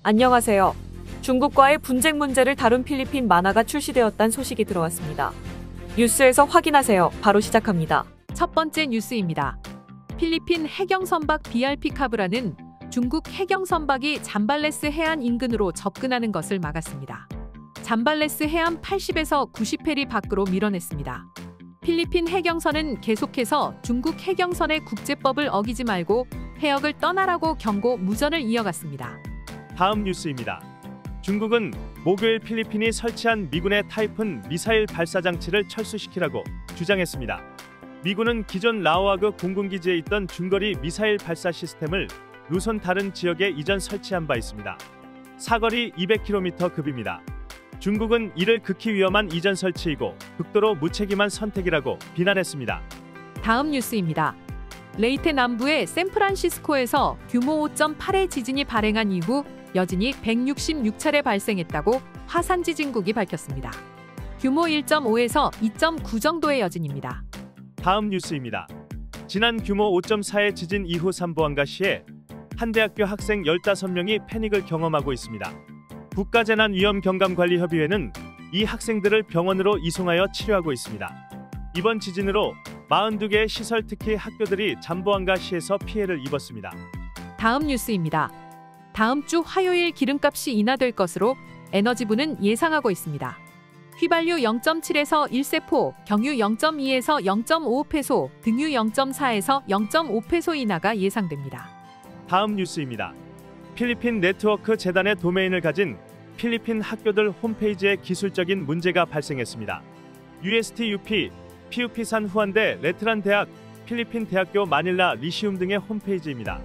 안녕하세요. 중국과의 분쟁 문제를 다룬 필리핀 만화가 출시되었다는 소식이 들어왔습니다. 뉴스에서 확인하세요. 바로 시작합니다. 첫 번째 뉴스입니다. 필리핀 해경선박 BRP 카브라는 중국 해경선박이 잠발레스 해안 인근으로 접근하는 것을 막았습니다. 잠발레스 해안 80에서 90해리 밖으로 밀어냈습니다. 필리핀 해경선은 계속해서 중국 해경선의 국제법을 어기지 말고 해역을 떠나라고 경고 무전을 이어갔습니다. 다음 뉴스입니다. 중국은 목요일 필리핀이 설치한 미군의 타이푼 미사일 발사 장치를 철수시키라고 주장했습니다. 미군은 기존 라오아그 공군기지에 있던 중거리 미사일 발사 시스템을 루손 다른 지역에 이전 설치한 바 있습니다. 사거리 200km급입니다. 중국은 이를 극히 위험한 이전 설치이고 극도로 무책임한 선택이라고 비난했습니다. 다음 뉴스입니다. 레이테 남부의 샌프란시스코에서 규모 5.8의 지진이 발생한 이후 여진이 166차례 발생했다고 화산지진국이 밝혔습니다. 규모 1.5에서 2.9 정도의 여진입니다. 다음 뉴스입니다. 지난 규모 5.4의 지진 이후 삼보안가시에 한 대학교 학생 15명이 패닉을 경험하고 있습니다. 국가재난위험경감관리협의회는 이 학생들을 병원으로 이송하여 치료하고 있습니다. 이번 지진으로 42개의 시설 특히 학교들이 잠보안가시에서 피해를 입었습니다. 다음 뉴스입니다. 다음 주 화요일 기름값이 인하될 것으로 에너지부는 예상하고 있습니다. 휘발유 0.7에서 1세포, 경유 0.2에서 0.5페소, 등유 0.4에서 0.5페소 인하가 예상됩니다. 다음 뉴스입니다. 필리핀 네트워크 재단의 도메인을 가진 필리핀 학교들 홈페이지에 기술적인 문제가 발생했습니다. UST-UP, PUP 산 후안대 레트란 대학, 필리핀 대학교 마닐라 리시움 등의 홈페이지입니다.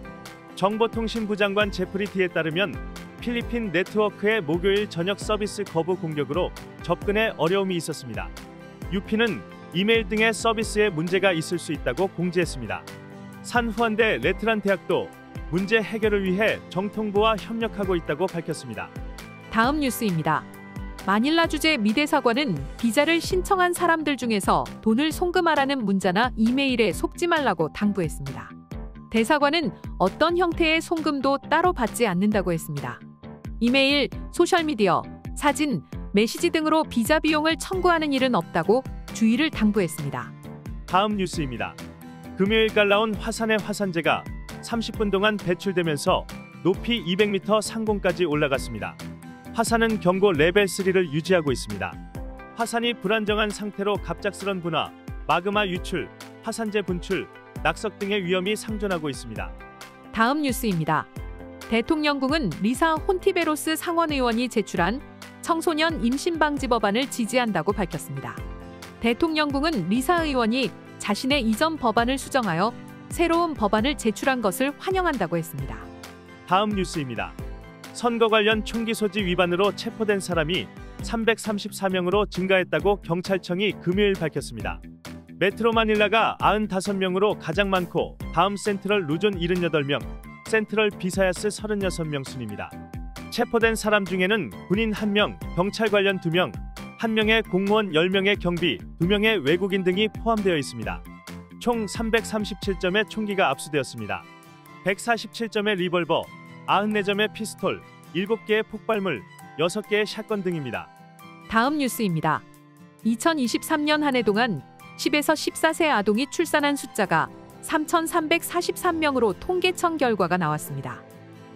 정보통신부 장관 제프리 디에 따르면 필리핀 네트워크의 목요일 저녁 서비스 거부 공격으로 접근에 어려움이 있었습니다. UP는 이메일 등의 서비스에 문제가 있을 수 있다고 공지했습니다. 산 후안대 레트란 대학도 문제 해결을 위해 정통부와 협력하고 있다고 밝혔습니다. 다음 뉴스입니다. 마닐라 주재 미 대사관은 비자를 신청한 사람들 중에서 돈을 송금하라는 문자나 이메일에 속지 말라고 당부했습니다. 대사관은 어떤 형태의 송금도 따로 받지 않는다고 했습니다. 이메일, 소셜미디어, 사진, 메시지 등으로 비자 비용을 청구하는 일은 없다고 주의를 당부했습니다. 다음 뉴스입니다. 금요일날 나온 화산의 화산재가 30분 동안 배출되면서 높이 200m 상공까지 올라갔습니다. 화산은 경고 레벨 3를 유지하고 있습니다. 화산이 불안정한 상태로 갑작스런 분화, 마그마 유출, 화산재 분출, 낙석 등의 위험이 상존하고 있습니다. 다음 뉴스입니다. 대통령궁은 리사 혼티베로스 상원의원이 제출한 청소년 임신방지 법안을 지지한다고 밝혔습니다. 대통령궁은 리사 의원이 자신의 이전 법안을 수정하여 새로운 법안을 제출한 것을 환영한다고 했습니다. 다음 뉴스입니다. 선거 관련 총기 소지 위반으로 체포된 사람이 334명으로 증가했다고 경찰청이 금요일 밝혔습니다. 메트로 마닐라가 95명으로 가장 많고 다음 센트럴 루존 78명, 센트럴 비사야스 36명 순입니다. 체포된 사람 중에는 군인 1명, 경찰 관련 2명, 1명의 공무원 10명의 경비, 2명의 외국인 등이 포함되어 있습니다. 총 337점의 총기가 압수되었습니다. 147점의 리볼버, 94점의 피스톨, 7개의 폭발물, 6개의 샷건 등입니다. 다음 뉴스입니다. 2023년 한 해 동안 10에서 14세 아동이 출산한 숫자가 3,343명으로 통계청 결과가 나왔습니다.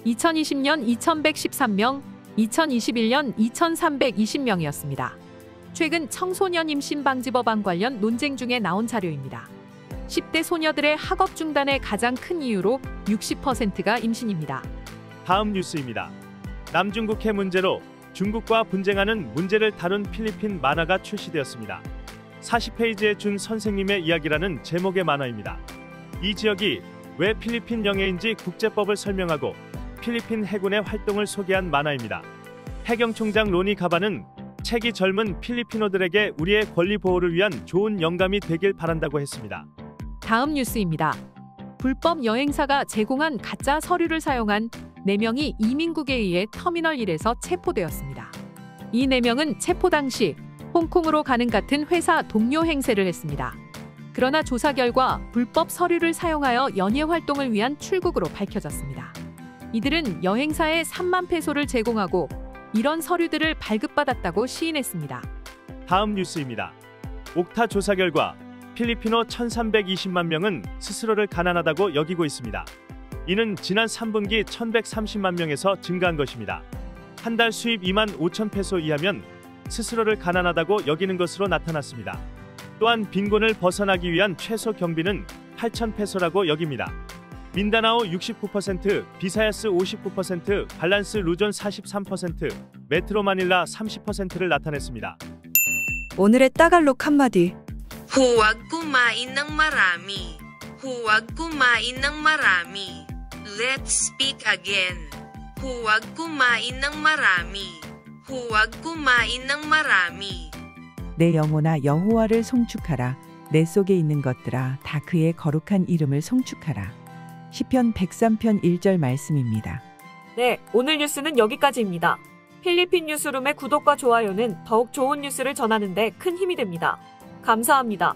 2020년 2,113명, 2021년 2,320명이었습니다. 최근 청소년 임신방지법안 관련 논쟁 중에 나온 자료입니다. 10대 소녀들의 학업 중단의 가장 큰 이유로 60%가 임신입니다. 다음 뉴스입니다. 남중국해 문제로 중국과 분쟁하는 문제를 다룬 필리핀 만화가 출시되었습니다. 40페이지의 준 선생님의 이야기라는 제목의 만화입니다. 이 지역이 왜 필리핀 영해인지 국제법을 설명하고 필리핀 해군의 활동을 소개한 만화입니다. 해경총장 로니 가바는 책이 젊은 필리피노들에게 우리의 권리 보호를 위한 좋은 영감이 되길 바란다고 했습니다. 다음 뉴스입니다. 불법 여행사가 제공한 가짜 서류를 사용한 4명이 이민국에 의해 터미널 1에서 체포되었습니다. 이 4명은 체포 당시 홍콩으로 가는 같은 회사 동료 행세를 했습니다. 그러나 조사 결과 불법 서류를 사용하여 연예 활동을 위한 출국으로 밝혀졌습니다. 이들은 여행사에 3만 페소를 제공하고 이런 서류들을 발급받았다고 시인했습니다. 다음 뉴스입니다. 옥타 조사 결과 필리핀어 1,320만 명은 스스로를 가난하다고 여기고 있습니다. 이는 지난 3분기 1,130만 명에서 증가한 것입니다. 한 달 수입 2만 5천 페소 이하면 스스로를 가난하다고 여기는 것으로 나타났습니다. 또한 빈곤을 벗어나기 위한 최소 경비는 8천 페소라고 여깁니다. 민다나오 69%, 비사야스 59%, 발란스 루존 43%, 메트로 마닐라 30%를 나타냈습니다. 오늘의 따갈록 한마디. Huwag kumain ng marami. Huwag kumain ng marami. Let's speak again. Huwag kumain ng marami. Huwag kumain ng marami. 내 영혼아 여호와를 송축하라. 내 속에 있는 것들아 다 그의 거룩한 이름을 송축하라. 시편 103편 1절 말씀입니다. 네, 오늘 뉴스는 여기까지입니다. 필리핀 뉴스룸의 구독과 좋아요는 더욱 좋은 뉴스를 전하는 데 큰 힘이 됩니다. 감사합니다.